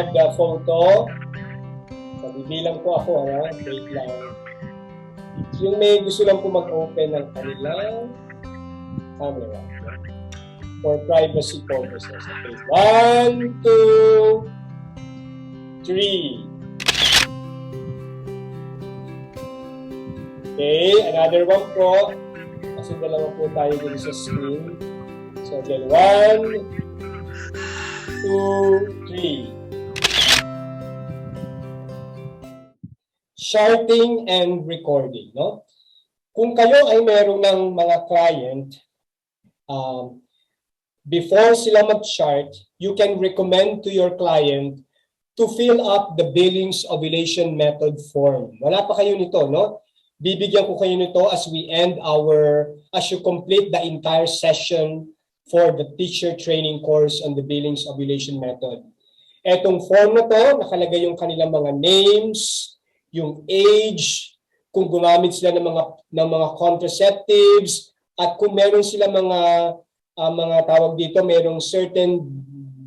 have the photo. So, bibilang po ako, wait lang. Yung may gusto lang po mag-open ng kanilang camera for privacy purposes. Okay. 1, 2, 3. Okay, another one po. Kasi dalawa po tayo dito sa screen. So again, 1, 2, 3. Charting and recording, no? Kung kayo ay meron ng mga client, before sila mag-chart, you can recommend to your client to fill up the Billings Ovulation Method form. Wala pa kayo nito, no? Bibigyan ko kayo nito as we end as you complete the entire session for the teacher training course on the Billings Ovulation Method. Etong form na to, nakalagay yung kanilang mga names, yung age, kung gumamit sila ng mga contraceptives, at kung meron sila mga tawag dito, merong certain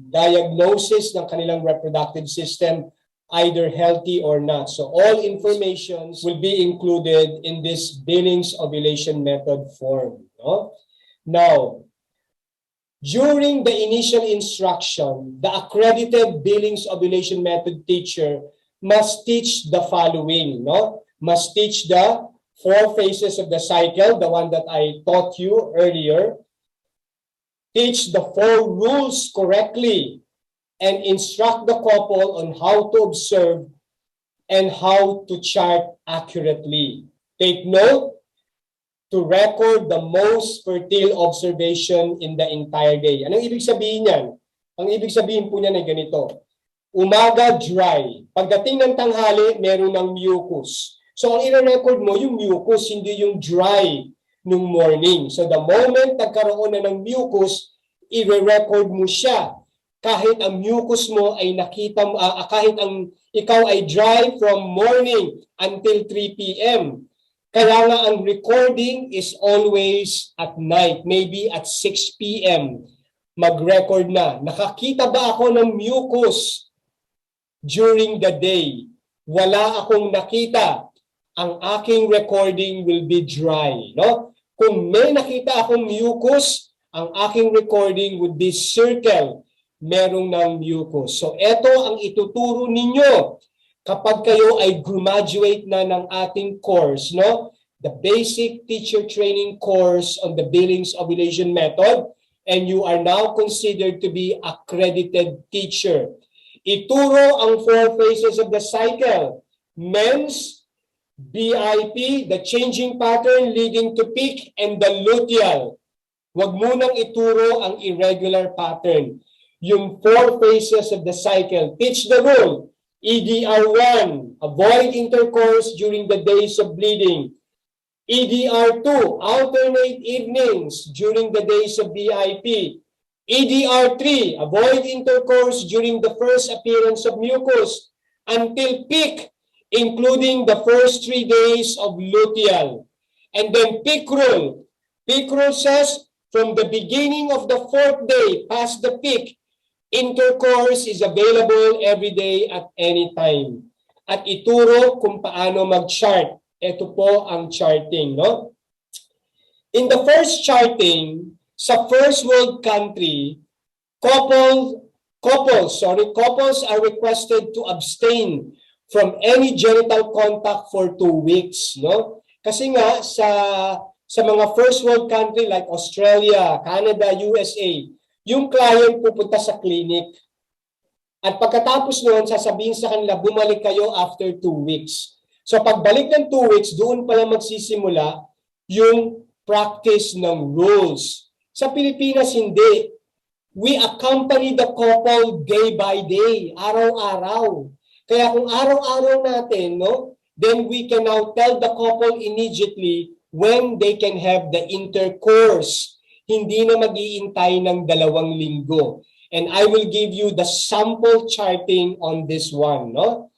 diagnosis ng kanilang reproductive system, either healthy or not. So all information will be included in this Billings Ovulation Method form. No? Now, during the initial instruction, the accredited Billings Ovulation Method teacher must teach the following. No? Must teach the 4 phases of the cycle, the one that I taught you earlier. Teach the 4 rules correctly, and instruct the couple on how to observe and how to chart accurately. Take note to record the most fertile observation in the entire day. Anong ibig sabihin niyan? Ang ibig sabihin po niyan ay ganito. Umaga, dry. Pagdating ng tanghali, meron ng mucus. So ang i-record mo, yung mucus, hindi yung dry nung morning. So the moment nagkaroon na ng mucus, i-record mo siya. Kahit ang mucus mo ay nakita mo, kahit ang ikaw ay dry from morning until 3 p.m. Kaya nga ang recording is always at night, maybe at 6 p.m. mag-record na. Nakakita ba ako ng mucus during the day? Wala akong nakita. Ang aking recording will be dry. No? Kung may nakita akong mucus, ang aking recording would be circle. Merong ng mucus. So ito ang ituturo ninyo kapag kayo ay graduate na ng ating course, no? The basic teacher training course on the Billings Ovulation Method, and you are now considered to be accredited teacher. Ituro ang 4 phases of the cycle. Mens, BIP, the changing pattern leading to peak, and the luteal. Huwag munang ituro ang irregular pattern. Yung 4 phases of the cycle. Teach the rule. EDR1, avoid intercourse during the days of bleeding. EDR2, alternate evenings during the days of BIP. EDR3, avoid intercourse during the first appearance of mucus until peak, including the first 3 days of luteal. And then peak rule. Peak rule says, from the beginning of the 4th day past the peak, intercourse is available every day at any time. At ituro kung paano mag-chart. Ito po ang charting, no? In the first charting, sa first world country, couples are requested to abstain from any genital contact for 2 weeks, no? Kasi nga sa mga first world country like Australia, Canada, USA, yung client pupunta sa clinic. At pagkatapos noon, sasabihin sa kanila, bumalik kayo after 2 weeks. So pagbalik ng 2 weeks, doon pala magsisimula yung practice ng rules. Sa Pilipinas, hindi. We accompany the couple day by day, araw-araw. Kaya kung araw-araw natin, no, then we can now tell the couple immediately when they can have the intercourse. Hindi na mag-iintay ng 2 linggo. And I will give you the sample charting on this one. No?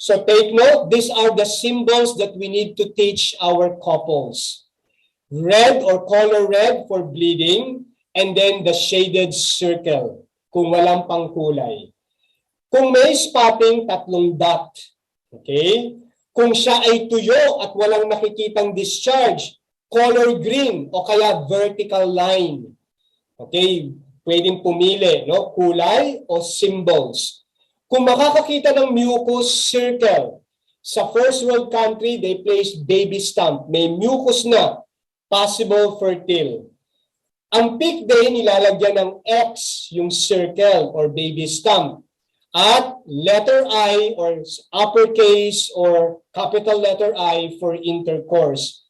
So take note, these are the symbols that we need to teach our couples. Red or color red for bleeding, and then the shaded circle kung walang pangkulay. Kung may spotting, 3 dot. Okay? Kung siya ay tuyo at walang nakikitang discharge, color green o kaya vertical line. Okay? Pwedeng pumili, no? Kulay o symbols. Kung makakakita ng mucus, circle. Sa first world country, they place baby stamp. May mucus na, possible fertile. Ang peak day, nilalagyan ng X, yung circle or baby stamp. At letter I or uppercase or capital letter I for intercourse.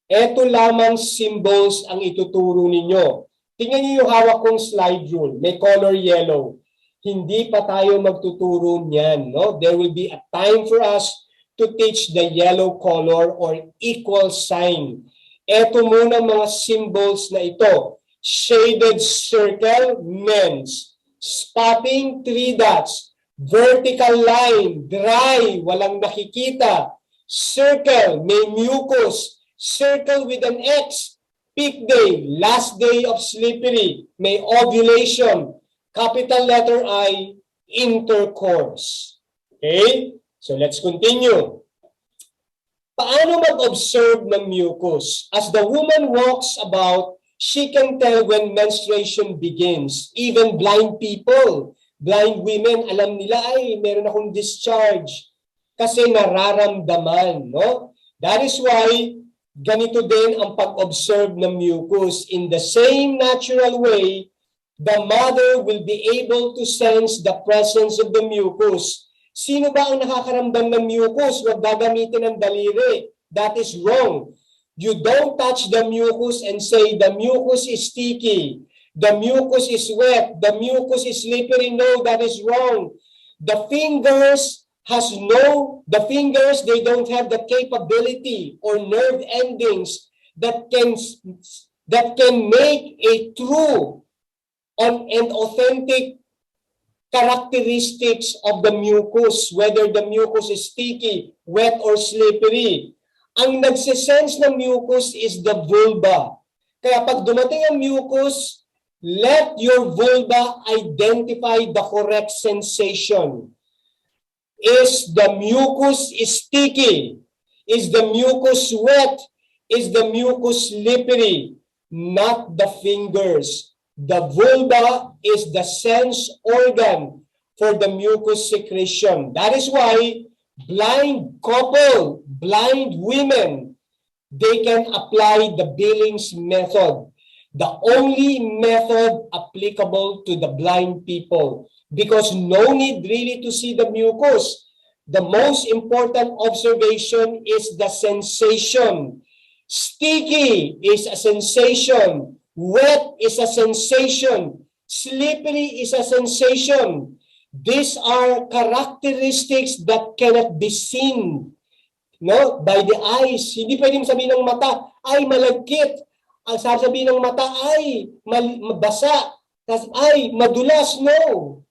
Ito lamang symbols ang ituturo ninyo. Tingnan niyo yung hawak kong slide rule. May color yellow. Hindi pa tayo magtuturo niyan. No? There will be a time for us to teach the yellow color or equal sign. Ito muna mga symbols na ito. Shaded circle, men's. Spotting, 3 dots. Vertical line, dry, walang nakikita. Circle, may mucus. Circle with an X. Peak day, last day of slippery. May ovulation. Capital letter I, intercourse. Okay? So let's continue. Paano mag-observe ng mucus? As the woman walks about, she can tell when menstruation begins. Even blind people, blind women, alam nila, ay, meron akong discharge. Kasi nararamdaman, no? That is why, ganito din ang pag-observe ng mucus. In the same natural way, the mother will be able to sense the presence of the mucus. Sino ba ang nakakaramdam ng mucus? Huwag gagamitin ng daliri. That is wrong. You don't touch the mucus and say, the mucus is sticky. The mucus is wet. The mucus is slippery. No, that is wrong. The fingers, they don't have the capability or nerve endings that can make a true and authentic characteristics of the mucus, whether the mucus is sticky, wet, or slippery. Ang nagsisense ng mucus is the vulva. Kaya pag dumating ang mucus, let your vulva identify the correct sensation. Is the mucus sticky? Is the mucus wet? Is the mucus slippery? Not the fingers. The vulva is the sense organ for the mucus secretion. That is why blind couple, blind women, they can apply the Billings method. The only method applicable to the blind people, because no need really to see the mucus. The most important observation is the sensation. Sticky is a sensation. Wet is a sensation. Slippery is a sensation. These are characteristics that cannot be seen, no, by the eyes. Hindi pwedeng sabihin ng mata, ay malagkit. Ang sasabihin ng mata, ay mabasa. Ay madulas. No.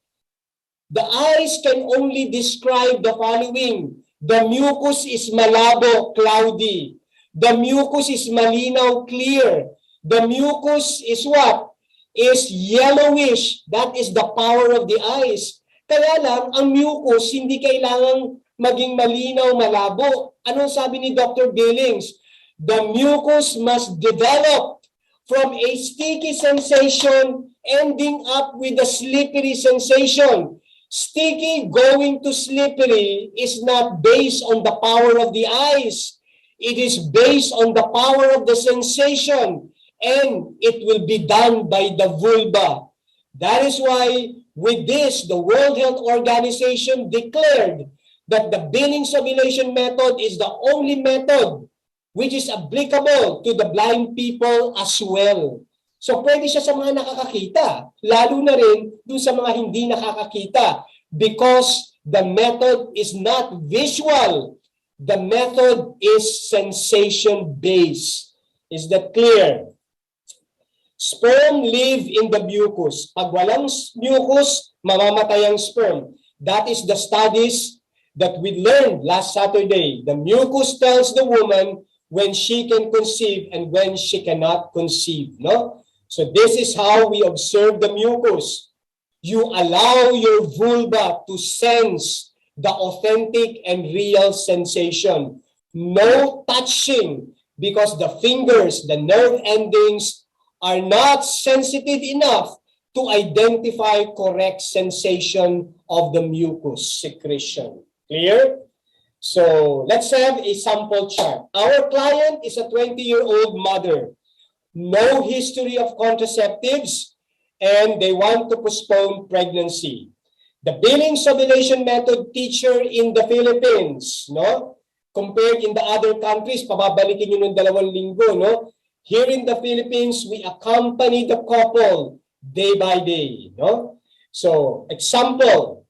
The eyes can only describe the following. The mucus is malabo, cloudy. The mucus is malinaw, clear. The mucus is what? Is yellowish. That is the power of the eyes. Kaya lang, ang mucus hindi kailangang maging malinaw, malabo. Anong sabi ni Dr. Billings? The mucus must develop from a sticky sensation ending up with a slippery sensation. Sticky going to slippery is not based on the power of the eyes. It is based on the power of the sensation. And it will be done by the vulva. That is why with this, the World Health Organization declared that the Billings ovulation method is the only method which is applicable to the blind people as well. So pwede siya sa mga nakakakita, lalo na rin dun sa mga hindi nakakakita, because the method is not visual. The method is sensation-based. Is that clear? Sperm live in the mucus. Pag walang mucus, mamamatay ang sperm. That is the studies that we learned last Saturday. The mucus tells the woman when she can conceive and when she cannot conceive. No? So this is how we observe the mucus. You allow your vulva to sense the authentic and real sensation. No touching because the fingers, the nerve endings are not sensitive enough to identify correct sensation of the mucus secretion. Clear? So let's have a sample chart. Our client is a 20-year-old mother. No history of contraceptives, and they want to postpone pregnancy. The Billings ovulation method teacher in the Philippines, no? Compared in the other countries, pababalikin nyo ng 2 linggo, no? Here in the Philippines, we accompany the couple day by day, no? So, example,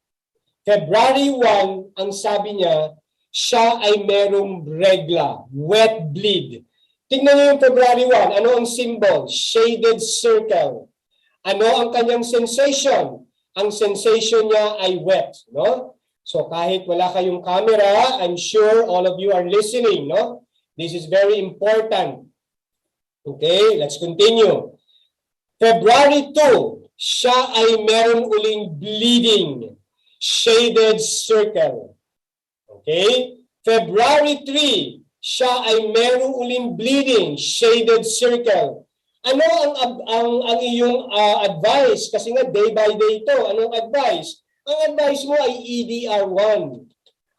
February 1, ang sabi niya, siya ay merong regla, wet bleed. Tingnan niyo yung February 1, ano ang symbol? Shaded circle. Ano ang kanyang sensation? Ang sensation niya ay wet, no? So kahit wala kayong camera, I'm sure all of you are listening, no? This is very important. Okay, let's continue. February 2, siya ay meron uling bleeding, shaded circle. Okay? February 3, siya ay meron uling bleeding, shaded circle. Ano ang iyong advice? Kasi nga day by day ito. Anong advice? Ang advice mo ay EDR1.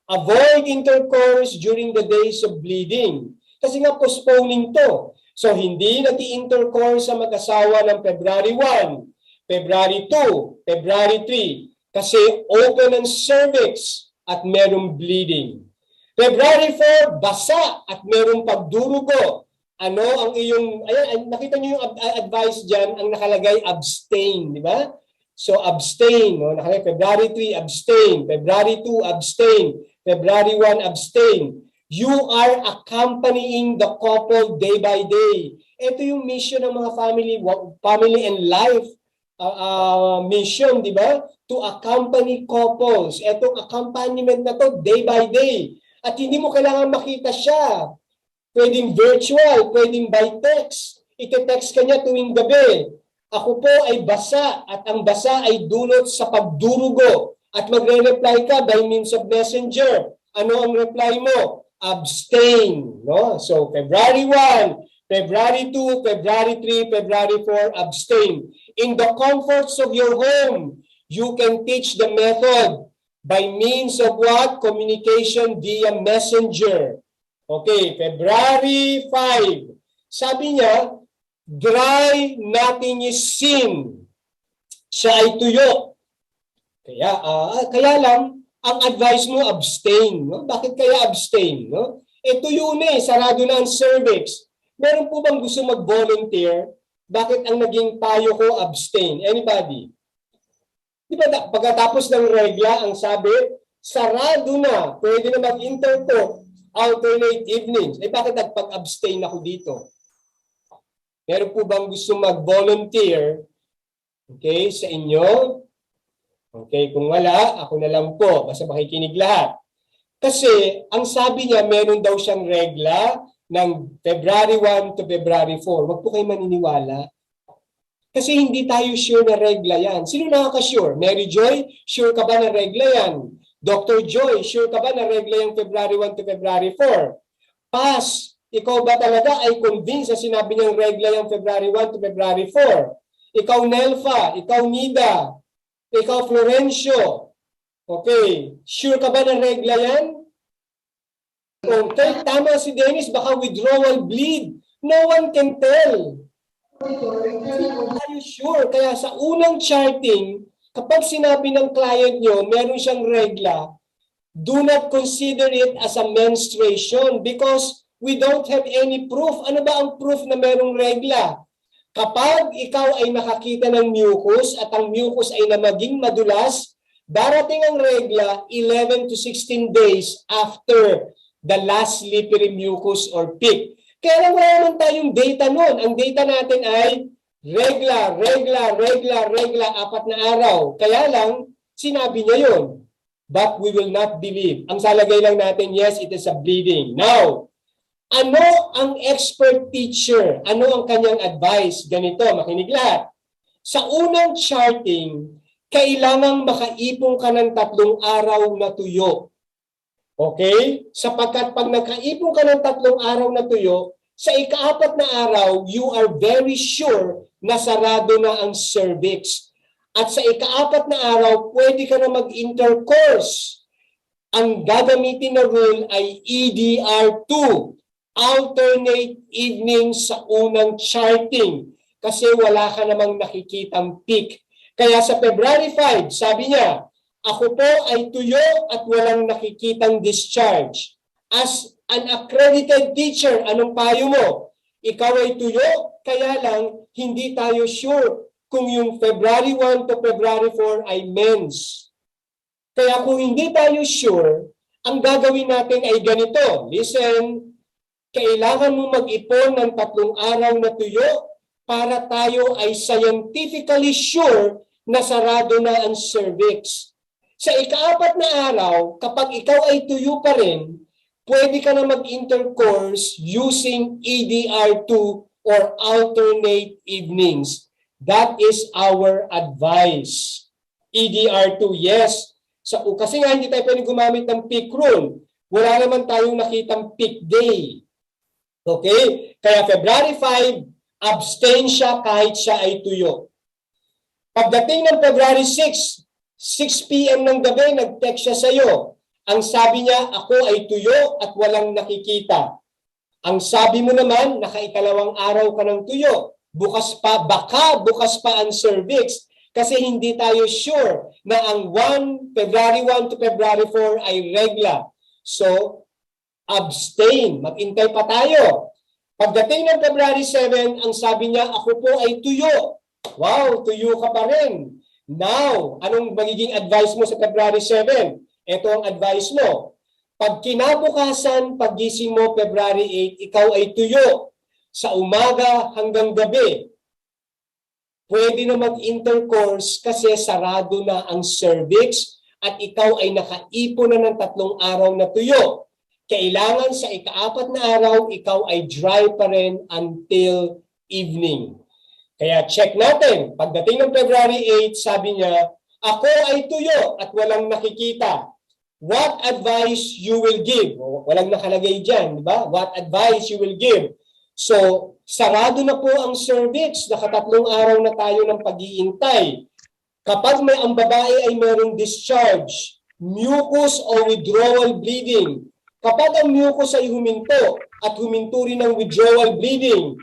Avoid intercourse during the days of bleeding. Kasi nga postponing to. So hindi nati-intercourse sa mag-asawa ng February 1, February 2, February 3. Kasi open ang cervix at merong bleeding. February 4, basa at merong pagdurugo. Ano ang iyong, ayan, nakita niyo yung advice dyan, ang nakalagay abstain, di ba? So abstain, no? Nakalagay February 3, abstain. February 2, abstain. February 1, abstain. You are accompanying the couple day by day. Ito yung mission ng mga family and life mission, di ba? To accompany couples. Etong accompaniment na to day by day. At hindi mo kailangan makita siya. Pwedeng virtual, pwedeng by text. Ite-text ka niya tuwing gabi. Ako po ay basa at ang basa ay dulot sa pagdurugo. At magre-reply ka by means of messenger. Ano ang reply mo? Abstain. No? So, February 1, February 2, February 3, February 4, abstain. In the comforts of your home, you can teach the method by means of what? Communication via messenger. Okay, February 5. Sabi niya, dry, nothing is sin. Siya ay tuyo. Kaya lang, ang advice mo, abstain. No? Bakit kaya abstain? No? Tuyo na sarado na ang cervix. Meron po bang gusto mag-volunteer? Bakit ang naging payo ko, abstain? Anybody? Di ba pagkatapos ng regla, ang sabi, sarado na, pwede na mag-intercourse. Alternate evenings. Bakit nagpag-abstain ako dito? Meron po bang gusto mag-volunteer? Okay, sa inyo? Okay, kung wala, ako na lang po. Basta makikinig lahat. Kasi, ang sabi niya, meron daw siyang regla ng February 1 to February 4. Huwag po kayo maniniwala. Kasi hindi tayo sure na regla yan. Sino nakaka-sure? Mary Joy, sure ka ba na regla yan? Dr. Joy, sure ka ba na regla yung February 1 to February 4? Pass, ikaw ba talaga ay convinced na sinabi niyang regla yung February 1 to February 4? Ikaw Nelfa, ikaw Nida, ikaw Florencio. Okay, sure ka ba na regla yan? Okay, tama si Dennis, baka withdrawal bleed. No one can tell. Are you sure? Kaya sa unang charting, kapag sinabi ng client nyo, meron siyang regla, do not consider it as a menstruation because we don't have any proof. Ano ba ang proof na merong regla? Kapag ikaw ay nakakita ng mucus at ang mucus ay na maging madulas, darating ang regla 11 to 16 days after the last slippery mucus or peak. Kaya lang wala naman tayong data nun. Ang data natin ay regla, 4 na araw. Kaya lang, sinabi niya yun. But we will not believe. Ang salagay lang natin, yes, it is a bleeding. Now, ano ang expert teacher? Ano ang kanyang advice? Ganito, makinig lahat. Sa unang charting, kailangang makaipon ka ng 3 araw na tuyo. Okay? Sapagkat pag nakaipon ka ng 3 araw na tuyo, sa ika-4 na araw, you are very sure na sarado na ang cervix. At sa ika-4 na araw, pwede ka na mag-intercourse. Ang gagamitin na rule ay EDR2, alternate evening sa unang charting. Kasi wala ka namang nakikitang peak. Kaya sa February 5, sabi niya, ako po ay tuyo at walang nakikitang discharge. As an accredited teacher, anong payo mo? Ikaw ay tuyo, kaya lang hindi tayo sure kung yung February 1 to February 4 ay mens. Kaya kung hindi tayo sure, ang gagawin natin ay ganito. Listen, kailangan mo mag-ipon ng 3 araw na tuyo para tayo ay scientifically sure na sarado na ang cervix. Sa ika-4 na araw, kapag ikaw ay tuyo pa rin, pwede ka na mag-intercourse using EDR2 or alternate evenings. That is our advice. EDR2, yes. Kasi nga hindi tayo pwede gumamit ng peak rule. Wala naman tayong nakitang peak day. Okay? Kaya February 5, abstain siya kahit siya ay tuyo. Pagdating ng February 6 p.m. ng gabi, nag-text siya sa iyo. Ang sabi niya, ako ay tuyo at walang nakikita. Ang sabi mo naman, naka-2 araw ka ng tuyo. Bukas pa, baka bukas pa ang cervix kasi hindi tayo sure na ang February 1 to February 4 ay regla. So, abstain. Mag-intay pa tayo. Pagdating ng February 7, ang sabi niya, ako po ay tuyo. Wow, tuyo ka pa rin. Now, anong magiging advice mo sa February 7? Ito ang advice mo. Pag kinabukasan, paggising mo February 8, ikaw ay tuyo. Sa umaga hanggang gabi, pwede na mag-intercourse kasi sarado na ang cervix at ikaw ay nakaipon na ng 3 araw na tuyo. Kailangan sa ika-4 na araw, ikaw ay dry pa rin until evening. Kaya check natin. Pagdating ng February 8, sabi niya, ako ay tuyo at walang nakikita. What advice you will give? Walang nakalagay dyan, di ba? What advice you will give? So, sarado na po ang cervix. Naka3 araw na tayo ng pag-iintay. Kapag ang babae ay mayroong discharge, mucus o withdrawal bleeding, kapag ang mucus ay huminto at huminto rin ang withdrawal bleeding,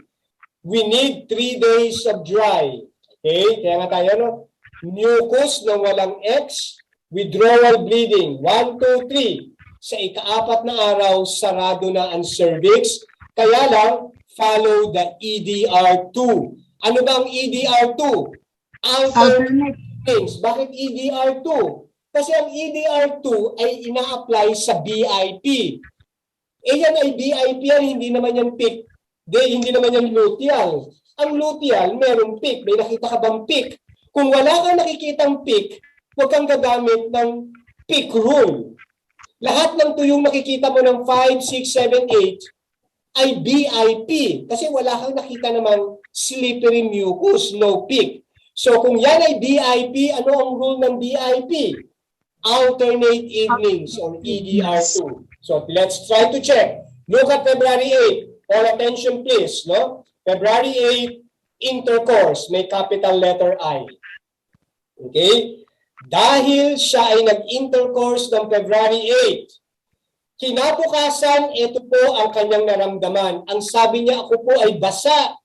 we need 3 days of dry. Okay? Kaya nga tayo, no? Mucus na walang X, withdrawal bleeding. 1, 2, 3. Sa ika-4 na araw, sarado na ang cervix. Kaya lang, follow the EDR2. Ano ba ang EDR2? Alternate things. Bakit EDR2? Kasi ang EDR2 ay ina-apply sa BIP. Yan ay BIP yan, hindi naman yan PIC. Hindi naman yan luteal. Ang luteal, merong peak. May nakita ka bang peak? Kung wala kang nakikitang peak, huwag kang gagamit ng peak rule. Lahat ng tuyong makikita mo ng 5, 6, 7, 8 ay BIP. Kasi wala kang nakita namang slippery mucus, no peak. So kung yan ay BIP, ano ang rule ng BIP? Alternate evenings or EDR2. So let's try to check. Look at February 8. All attention please, no? February 8, intercourse, may capital letter I. Okay? Dahil siya ay nag-intercourse ng February 8, kinabukasan, ito po ang kanyang naramdaman. Ang sabi niya, ako po ay basa.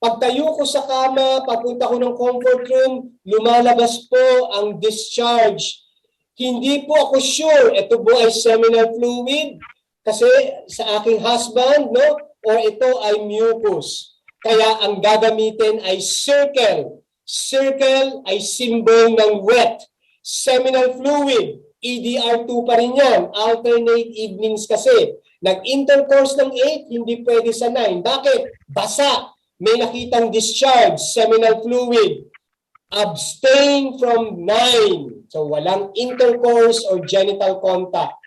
Pagtayo ko sa kama, papunta ko ng comfort room, lumalabas po ang discharge. Hindi po ako sure, ito po ay seminal fluid, kasi sa aking husband, no? Or ito ay mucus. Kaya ang gagamitin ay circle. Circle ay symbol ng wet. Seminal fluid, EDR2 pa rin yan. Alternate evenings kasi. Nag-intercourse ng 8, hindi pwede sa 9. Bakit? Basa. May nakitang discharge, seminal fluid. Abstain from 9. So walang intercourse or genital contact.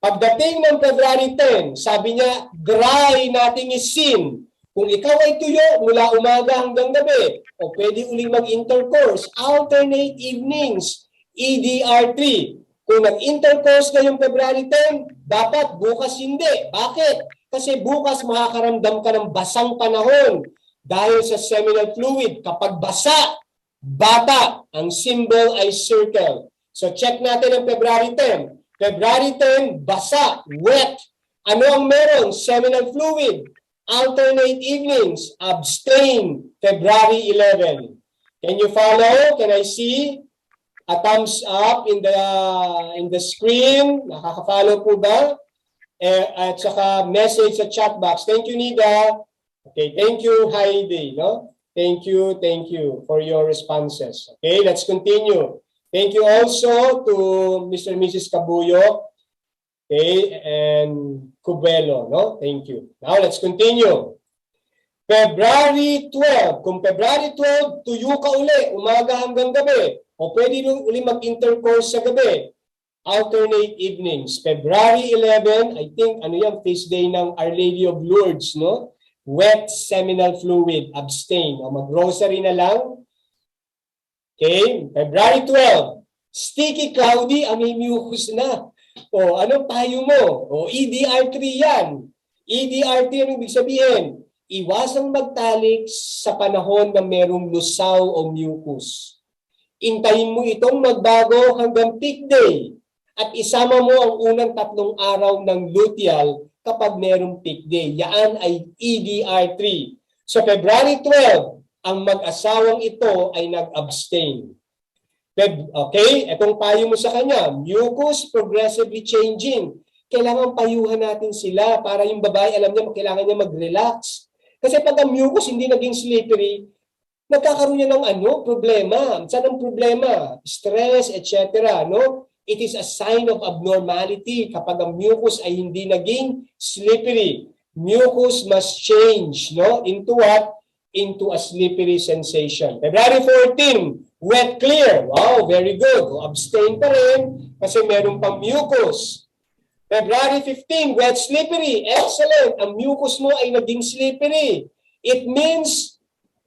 Pagdating ng February 10, sabi niya, dry nating isin. Kung ikaw ay tuyo mula umaga hanggang gabi, o pwede uling mag-intercourse, alternate evenings, EDR3. Kung nag-intercourse ngayong February 10, dapat bukas hindi. Bakit? Kasi bukas makakaramdam ka ng basang panahon dahil sa seminal fluid. Kapag basa, bata, ang symbol ay circle. So check natin ang February 10. February 10, basa, wet. Ano ang meron? Seminal fluid. Alternate evenings, abstain, February 11. Can you follow? Can I see a thumbs up in the screen? Nakaka-follow po ba? At saka message sa chat box. Thank you, Nida. Okay, thank you, Heidi. No? Thank you for your responses. Okay, let's continue. Thank you also to Mr. and Mrs. Cabuyo. Okay, and Cubelo, no? Thank you. Now, let's continue. February 12. Kung February 12, tuyo ka uli, umaga hanggang gabi. O pwede uli mag-intercourse sa gabi. Alternate evenings. February 11, I think, ano yan, feast day ng Our Lady of Lourdes, no? Wet seminal fluid, abstain. O mag-grocery na lang. Okay, February 12. Sticky, cloudy, may mucus na. O, anong payo mo? O, EDR3 yan. EDR3, anong ibig sabihin? Iwasang magtalik sa panahon na merong lusaw o mucus. Intayin mo itong magbago hanggang peak day. At isama mo ang unang 3 araw ng luteal kapag merong peak day. Yan ay EDR3. So, February 12, ang mag-asawang ito ay nag-abstain. Okay, itong payo mo sa kanya, mucus progressively changing. Kailangan payuhan natin sila para yung babae, alam niya, kailangan niya mag-relax. Kasi pag ang mucus hindi naging slippery, nagkakaroon niya ng problema. Saan ang problema? Stress, etc. No? It is a sign of abnormality kapag ang mucus ay hindi naging slippery. Mucus must change, no? Into what? Into a slippery sensation. February 14, wet clear. Wow, very good. Abstain pa rin kasi meron pang mucus. February 15, wet slippery. Excellent. Ang mucus mo ay naging slippery. It means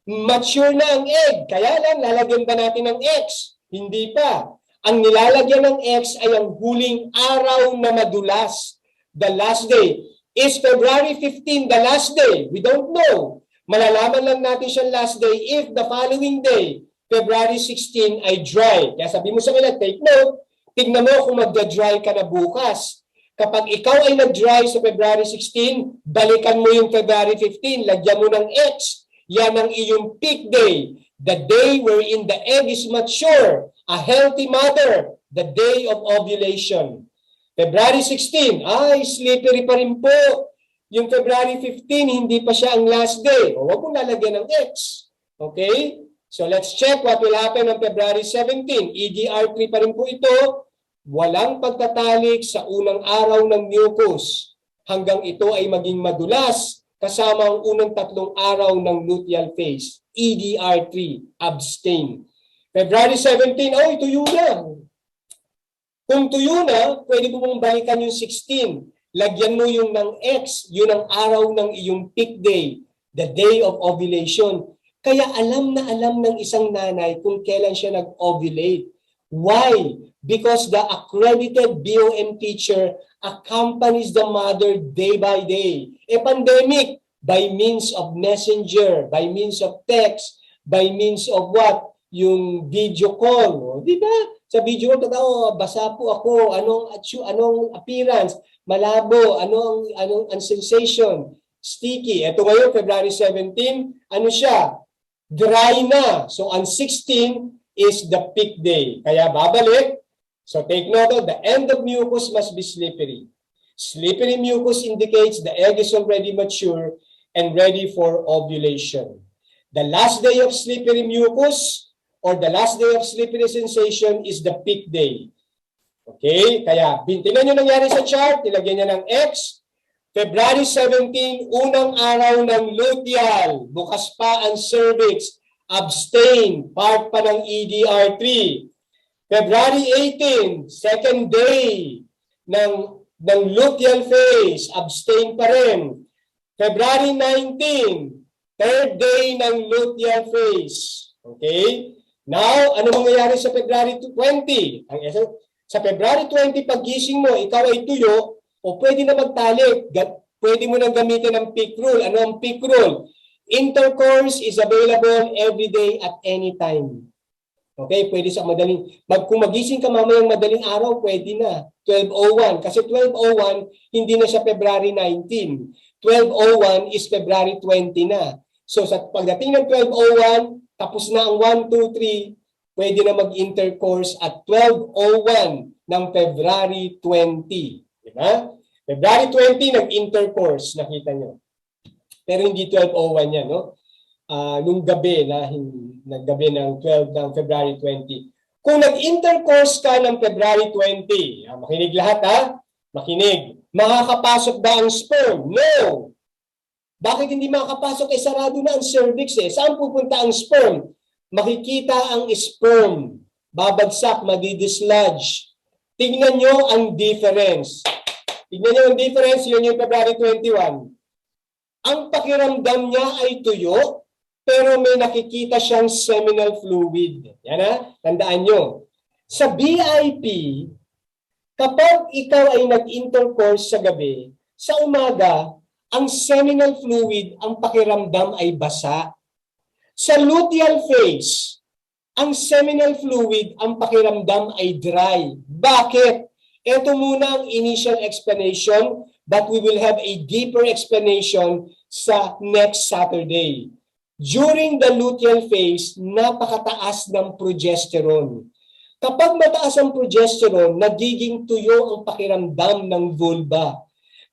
mature na ang egg. Kaya lang, lalagyan ba natin ng eggs? Hindi pa. Ang nilalagyan ng eggs ay ang huling araw na madulas. The last day. Is February 15 the last day? We don't know. Malalaman lang natin siyang last day if the following day, February 16, ay dry. Kaya sabi mo sa kanila, take note, tignan mo kung magda-dry ka na bukas. Kapag ikaw ay nag-dry sa February 16, balikan mo yung February 15, lagyan mo ng X. Yan ang iyong peak day. The day wherein the egg is mature, a healthy mother, the day of ovulation. February 16, ay slippery pa rin po. Yung February 15, hindi pa siya ang last day. O, huwag mong lalagyan ng X. Okay? So let's check what will happen on February 17. EDR3 pa rin po ito. Walang pagtatalik sa unang araw ng mucus hanggang ito ay maging madulas kasama ang unang 3 araw ng luteal phase. EDR3, abstain. February 17, tuyo na. Kung tuyo na, pwede mo mong balikan yung 16. Lagyan mo yung ng X, yun ang araw ng iyong peak day, the day of ovulation. Kaya alam na alam ng isang nanay kung kailan siya nag-ovulate. Why? Because the accredited BOM teacher accompanies the mother day by day. Pandemic, by means of messenger, by means of text, by means of what? Yung video call. Di ba? Sa video call, basa po ako, anong appearance, malabo, anong sensation, sticky. Ito ngayon, February 17, ano siya? Dry na. So, on 16 is the peak day. Kaya babalik. So, take note of the end of mucus must be slippery. Slippery mucus indicates the egg is already mature and ready for ovulation. The last day of slippery mucus or the last day of slippery sensation is the peak day. Okay? Kaya, tingnan nyo nangyari sa chart, nilagyan niya ng X. February 17, unang araw ng luteal. Bukas pa ang cervix. Abstain. Part pa ng EDR3. February 18, second day ng luteal phase. Abstain pa rin. February 19, Third day ng luteal phase. Okay? Now, ano mangyayari sa February 20? Sa February 20, paggising mo, ikaw ay tuyo, o pwede na magtalik. Pwede mo nang gamitin ang peak rule. Ano ang peak rule? Intercourse is available every day at any time. Okay, pwede sa madaling, kung magising ka mamayang madaling araw, pwede na. 12:01. Kasi 12:01, hindi na siya February 19. 12:01 is February 20 na. So sa pagdating ng 12:01, tapos na ang 1, 2, 3, pwede na mag-intercourse at 12:01 ng February 20. Diba? February 20, nag-intercourse, nakita nyo. Pero hindi 12:01 yan, no? Nung gabi naggabi ng 12 ng February 20. Kung nag-intercourse ka ng February 20, makinig lahat ha, makinig. Makakapasok ba ang sperm? No! Bakit hindi makakapasok? Sarado na ang cervix eh. Saan pupunta ang sperm? Makikita ang sperm. Babagsak, madidislodge. Tignan nyo ang difference. Tignan nyo ang difference, yun yung February 21. Ang pakiramdam niya ay tuyo, pero may nakikita siyang seminal fluid. Yan ha, tandaan nyo. Sa BIP, kapag ikaw ay nag-intercourse sa gabi, sa umaga, ang seminal fluid, ang pakiramdam ay basa. Sa luteal phase, ang seminal fluid, ang pakiramdam ay dry. Bakit? Ito muna ang initial explanation, but we will have a deeper explanation sa next Saturday. During the luteal phase, napakataas ng progesterone. Kapag mataas ang progesterone, nagiging tuyo ang pakiramdam ng vulva.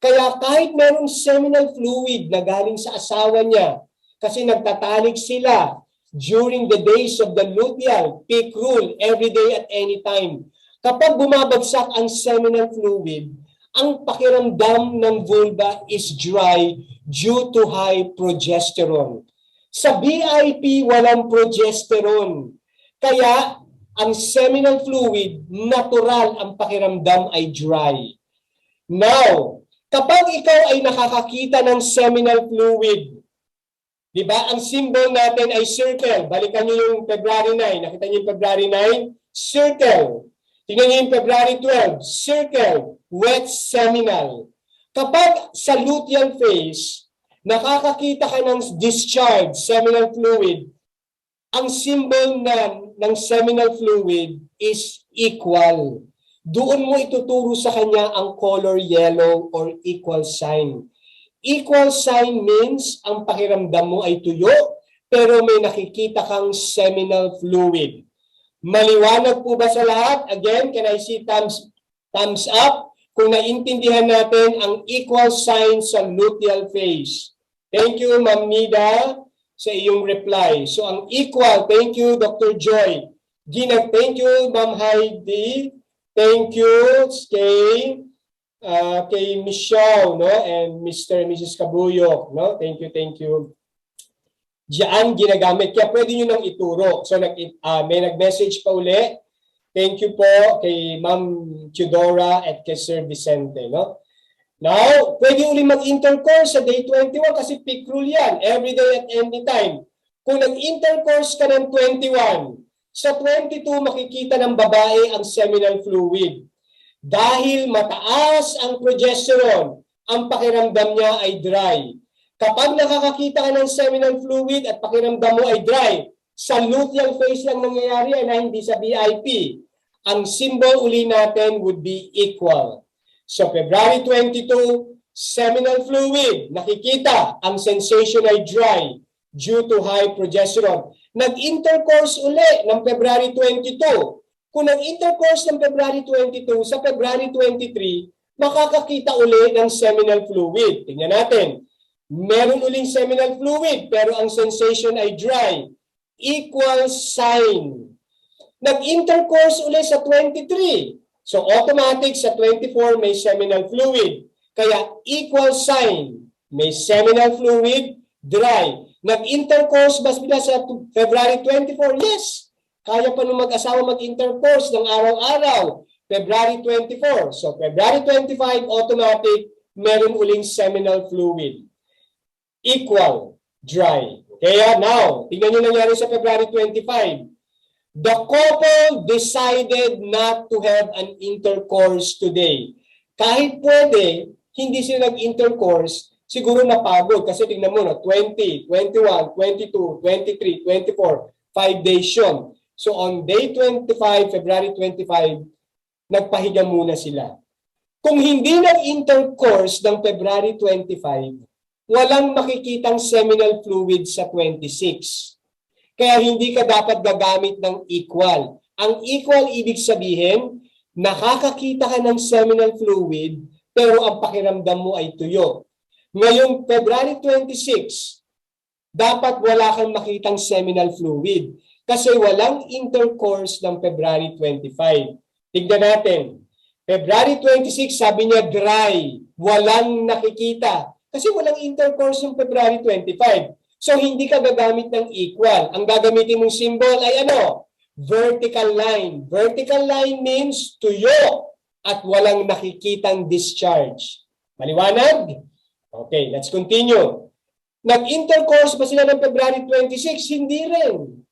Kaya kahit merong seminal fluid na galing sa asawa niya, kasi nagtatalik sila during the days of the luteal, peak rule, every day at any time. Kapag bumabagsak ang seminal fluid, ang pakiramdam ng vulva is dry due to high progesterone. Sa BIP, walang progesterone. Kaya, ang seminal fluid, natural ang pakiramdam ay dry. Now, kapag ikaw ay nakakakita ng seminal fluid, di ba, ang symbol natin ay circle. Balikan niyo yung February 9. Nakita niyo yung February 9? Circle. Tingnan niyo yung February 12. Circle. Wet seminal. Kapag sa luteal phase, nakakakita ka ng discharge, seminal fluid, ang symbol ng seminal fluid is equal. Doon mo ituturo sa kanya ang color yellow or equal sign. Equal sign means ang pakiramdam mo ay tuyo, pero may nakikita kang seminal fluid. Maliwanag po ba sa lahat? Again, can I see thumbs up? Kung naintindihan natin ang equal sign sa luteal phase. Thank you, Ma'am Nida, sa iyong reply. So, ang equal, thank you, Dr. Joy. Gina, thank you, Ma'am Heidi. Thank you kay Michelle, no? And Mr. and Mrs. Kabuyok, no? Thank you, thank you. Diyan ginagamit. Kaya pwede nyo nang ituro. So, may nag-message pa uli. Thank you po kay Ma'am Theodora at kay Sir Vicente, no? Now, pwede uli mag-intercourse sa day 21 kasi peak rule yan. Every day at any time. Kung nag-intercourse ka ng 21, sa 22 makikita ng babae ang seminal fluid. Dahil mataas ang progesterone, ang pakiramdam niya ay dry. Kapag nakakakita ka ng seminal fluid at pakiramdam mo ay dry, sa luteal phase lang nangyayari na hindi sa BIP. Ang symbol uli natin would be equal. So February 22, seminal fluid, nakikita ang sensation ay dry due to high progesterone. Nag-intercourse uli ng February 22. Kung nag-intercourse ng February 22, sa February 23, makakakita uli ng seminal fluid. Tingnan natin. Meron uling seminal fluid pero ang sensation ay dry. Equal sign. Nag-intercourse uli sa 23. So automatic sa 24 may seminal fluid. Kaya equal sign. May seminal fluid, dry. Nag-intercourse ba sila sa February 24? Yes. Kaya pa nung mag-asawa mag-intercourse ng araw-araw. February 24. So February 25, automatic, meron uling seminal fluid. Equal. dry. Kaya now, tingnan nyo nangyari sa February 25. The couple decided not to have an intercourse today. Kahit pwede, hindi sila nag-intercourse, siguro napagod. Kasi tingnan mo, no, 20, 21, 22, 23, 24, 5 days yun. So on day 25, February 25, nagpahiga muna sila. Kung hindi nag-intercourse ng February 25, walang makikitang seminal fluid sa 26. Kaya hindi ka dapat gagamit ng equal. Ang equal ibig sabihin, nakakakita ka ng seminal fluid, pero ang pakiramdam mo ay tuyo. Ngayong February 26, dapat wala kang makitang seminal fluid kasi walang intercourse ng February 25. Tignan natin. February 26, sabi niya dry, walang nakikita. Kasi walang intercourse ng February 25. So, hindi ka gagamit ng equal. Ang gagamitin mong symbol ay ano? Vertical line. Vertical line means tuyo at walang nakikitang discharge. Maliwanag? Okay, let's continue. Nag-intercourse ba sila ng February 26? Hindi rin.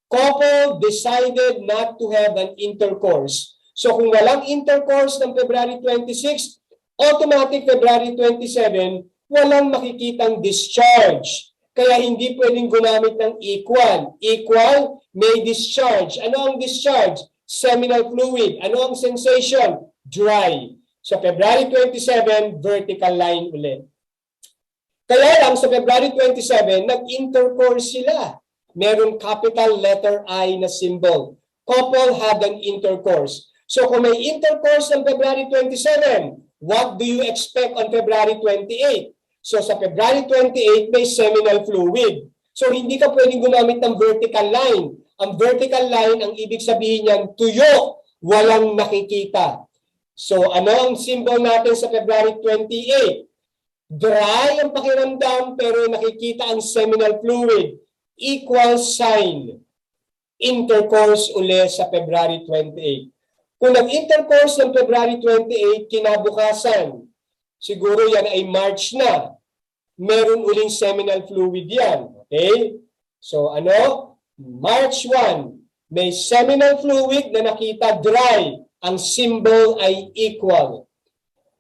Couple decided not to have an intercourse. So, kung walang intercourse ng February 26, automatic February 27, walang makikitang discharge. Kaya hindi pwedeng gumamit ng equal. Equal, may discharge. Ano ang discharge? Seminal fluid. Ano ang sensation? Dry. So February 27, vertical line ulit. Kaya lang sa February 27, nag-intercourse sila. Meron capital letter I na symbol. Couple had an intercourse. So kung may intercourse ng February 27, what do you expect on February 28? So sa February 28, may seminal fluid. So hindi ka pwedeng gumamit ng vertical line. Ang vertical line, ang ibig sabihin niyan, tuyo, walang nakikita. So ano ang symbol natin sa February 28? Dry ang pakiramdam pero nakikita ang seminal fluid. Equal sign. Intercourse uli sa February 28. Kung nag-intercourse ng February 28, kinabukasan, siguro yan ay March na. Meron uling seminal fluid yan. Okay? So ano? March 1, may seminal fluid na nakita dry. Ang symbol ay equal.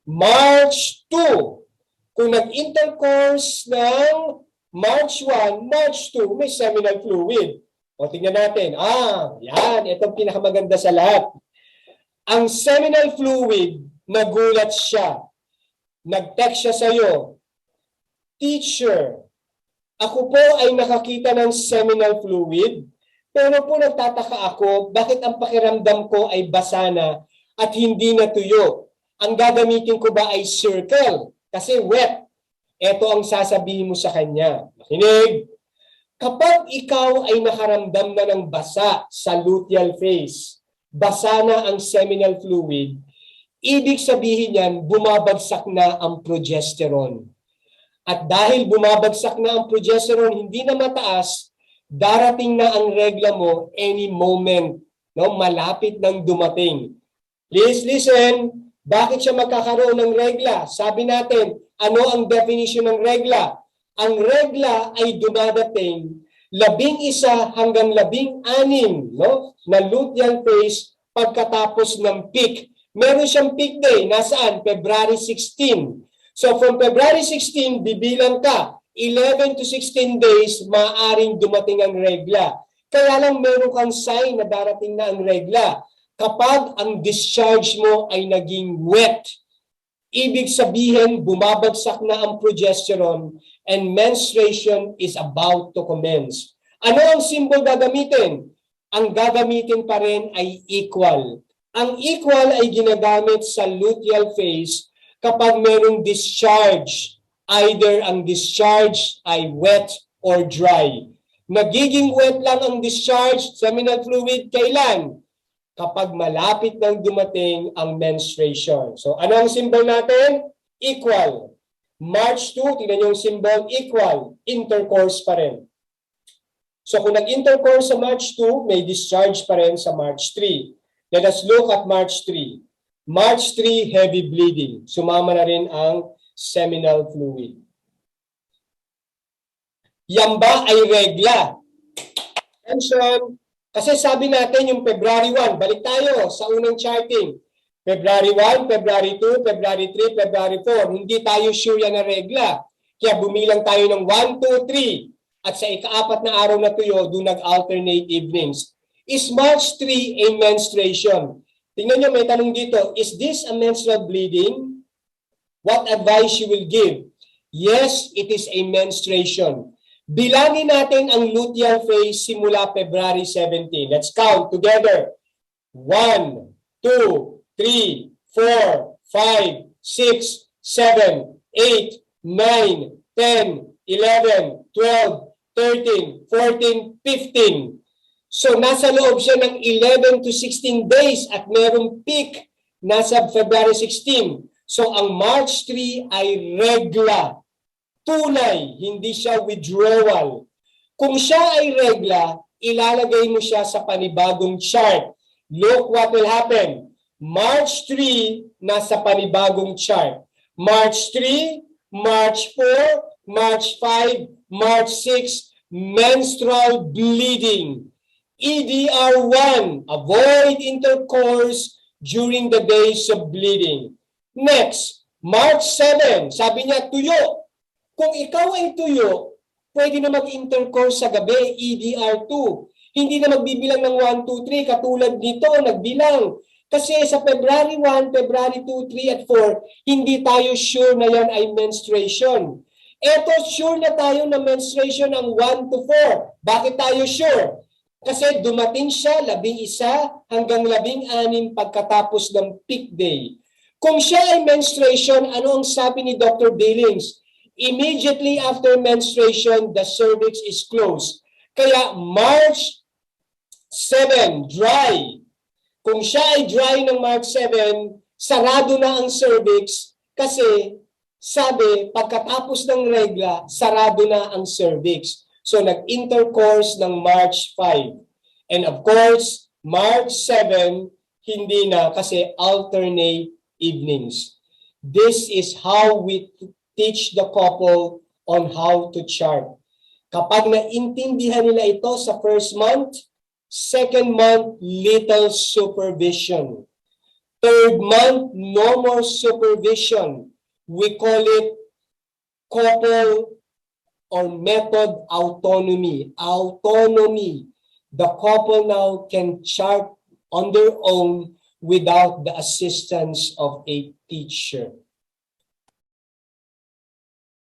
March 2, kung nag-intercourse ng March 1, March 2, may seminal fluid. O tingnan natin. Yan. Itong pinakamaganda sa lahat. Ang seminal fluid, nagulat siya. Nag-text siya sa'yo. Teacher, ako po ay nakakita ng seminal fluid, pero po nagtataka ako bakit ang pakiramdam ko ay basa na at hindi natuyo. Ang gagamitin ko ba ay circle? Kasi wet. Ito ang sasabihin mo sa kanya. Makinig. Kapag ikaw ay nakaramdam na ng basa sa luteal phase, basa na ang seminal fluid, ibig sabihin yan, bumabagsak na ang progesterone. At dahil bumabagsak na ang progesterone, hindi na mataas, darating na ang regla mo any moment. No? Malapit nang dumating. Please listen, bakit siya magkakaroon ng regla? Sabi natin, ano ang definition ng regla? Ang regla ay dumadating 11 hanggang 16, no? Na luteal phase pagkatapos ng peak. Meron siyang peak day, nasaan? February 16. So from February 16, bibilang ka, 11 to 16 days, maaaring dumating ang regla. Kaya lang meron kang sign na darating na ang regla. Kapag ang discharge mo ay naging wet, ibig sabihin bumabagsak na ang progesterone and menstruation is about to commence. Ano ang symbol gagamitin? Ang gagamitin pa rin ay equal. Ang equal ay ginagamit sa luteal phase kapag merong discharge, either ang discharge ay wet or dry. Nagiging wet lang ang discharge, seminal fluid, kailan? Kapag malapit nang dumating ang menstruation. So ano ang symbol natin? Equal. March 2, tingnan niyo yung symbol, equal. Intercourse pa rin. So kung nag-intercourse sa March 2, may discharge pa rin sa March 3. Let us look at March 3. March 3, heavy bleeding. Sumama na rin ang seminal fluid. Yan ba ay regla? Attention! Kasi sabi natin yung February 1, balik tayo sa unang charting. February 1, February 2, February 3, February 4. Hindi tayo sure yan na regla. Kaya bumilang tayo ng 1, 2, 3. At sa ika-4 na araw na tuyo, do nag-alternate evenings. Is March 3 a menstruation? Tingnan nyo, may tanong dito. Is this a menstrual bleeding? What advice you will give? Yes, it is a menstruation. Bilangin natin ang luteal phase simula February 17. Let's count together. 1, 2, 3, 4, 5, 6, 7, 8, 9, 10, 11, 12, 13, 14, 15. So nasa loob siya ng 11 to 16 days at merong peak nasa February 16. So ang March 3 ay regla. Tunay, hindi siya withdrawal. Kung siya ay regla, ilalagay mo siya sa panibagong chart. Look what will happen. March 3, nasa panibagong chart. March 3, March 4, March 5, March 6, menstrual bleeding. EDR1, avoid intercourse during the days of bleeding. Next, March 7, sabi niya tuyo. Kung ikaw ay tuyo, pwede na mag-intercourse sa gabi, EDR2. Hindi na magbibilang ng 1, 2, 3, katulad nito, nagbilang. Kasi sa February 1, February 2, 3, at 4, hindi tayo sure na yan ay menstruation. Eto, sure na tayo na menstruation ang 1 to 4. Bakit tayo sure? Kasi dumating siya 11 hanggang 16 pagkatapos ng peak day. Kung siya ay menstruation, ano ang sabi ni Dr. Billings? Immediately after menstruation, the cervix is closed. Kaya March 7, dry. Kung siya ay dry ng March 7, sarado na ang cervix kasi sabi, pagkatapos ng regla, sarado na ang cervix. So nag-intercourse ng March 5. And of course, March 7, hindi na kasi alternate evenings. This is how we teach the couple on how to chart. Kapag naintindihan nila ito sa first month, second month, little supervision. Third month, no more supervision. We call it couple or method autonomy. Autonomy. The couple now can chart on their own without the assistance of a teacher.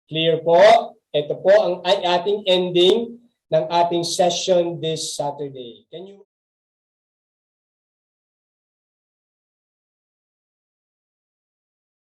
Clear po? Ito po ang ating ending ng ating session this Saturday. Can you